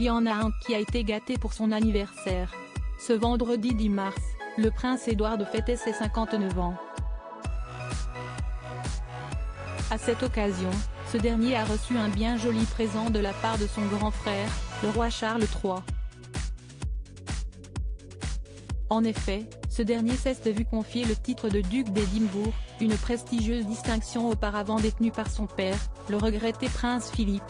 il y en a un qui a été gâté pour son anniversaire. Ce vendredi 10 mars, le prince Édouard fêtait ses 59 ans. À cette occasion, ce dernier a reçu un bien joli présent de la part de son grand frère, le roi Charles III. En effet, ce dernier s'est vu confier le titre de duc d'Édimbourg, une prestigieuse distinction auparavant détenue par son père, le regretté prince Philippe.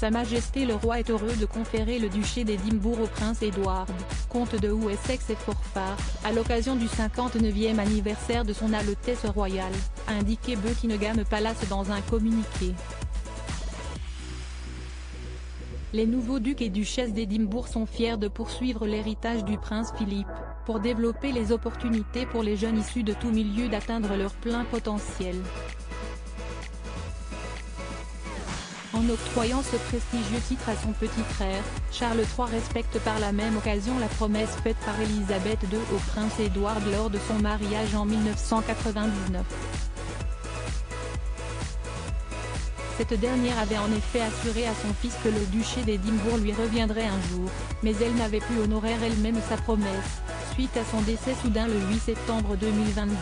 Sa Majesté le roi est heureux de conférer le duché d'Édimbourg au prince Édouard, comte de Wessex et Forfar, à l'occasion du 59e anniversaire de son Altesse royale, a indiqué Buckingham Palace dans un communiqué. Les nouveaux ducs et duchesses d'Édimbourg sont fiers de poursuivre l'héritage du prince Philippe, pour développer les opportunités pour les jeunes issus de tout milieu d'atteindre leur plein potentiel. En octroyant ce prestigieux titre à son petit frère, Charles III respecte par la même occasion la promesse faite par Élisabeth II au prince Édouard lors de son mariage en 1999. Cette dernière avait en effet assuré à son fils que le duché d'Édimbourg lui reviendrait un jour, mais elle n'avait pu honorer elle-même sa promesse, suite à son décès soudain le 8 septembre 2022.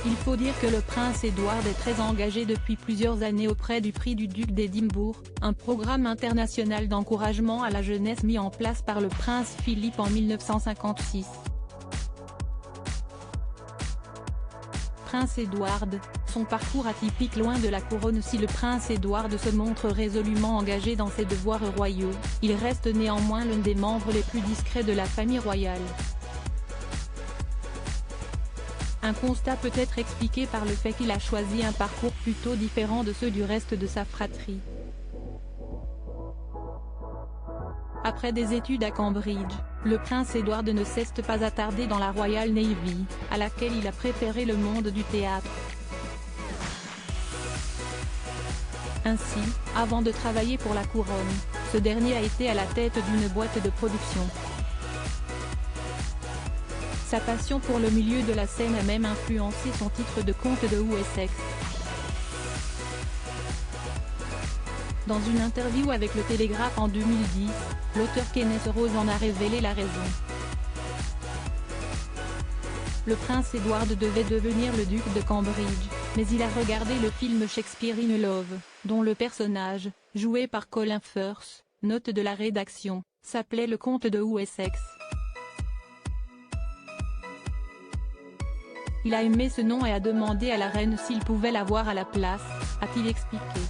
Il faut dire que le prince Édouard est très engagé depuis plusieurs années auprès du prix du duc d'Édimbourg, un programme international d'encouragement à la jeunesse mis en place par le prince Philippe en 1956. Prince Édouard, son parcours atypique loin de la couronne. Si le prince Édouard se montre résolument engagé dans ses devoirs royaux, il reste néanmoins l'un des membres les plus discrets de la famille royale. Un constat peut être expliqué par le fait qu'il a choisi un parcours plutôt différent de ceux du reste de sa fratrie. Après des études à Cambridge, le prince Édouard ne s'est pas attardé dans la Royal Navy, à laquelle il a préféré le monde du théâtre. Ainsi, avant de travailler pour la couronne, ce dernier a été à la tête d'une boîte de production. Sa passion pour le milieu de la scène a même influencé son titre de comte de Wessex. Dans une interview avec le Télégraphe en 2010, l'auteur Kenneth Rose en a révélé la raison. Le prince Édouard devait devenir le duc de Cambridge, mais il a regardé le film Shakespeare in Love, dont le personnage, joué par Colin Firth, note de la rédaction, s'appelait le comte de Wessex. Il a aimé ce nom et a demandé à la reine s'il pouvait l'avoir à la place, a-t-il expliqué.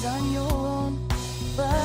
On your own, but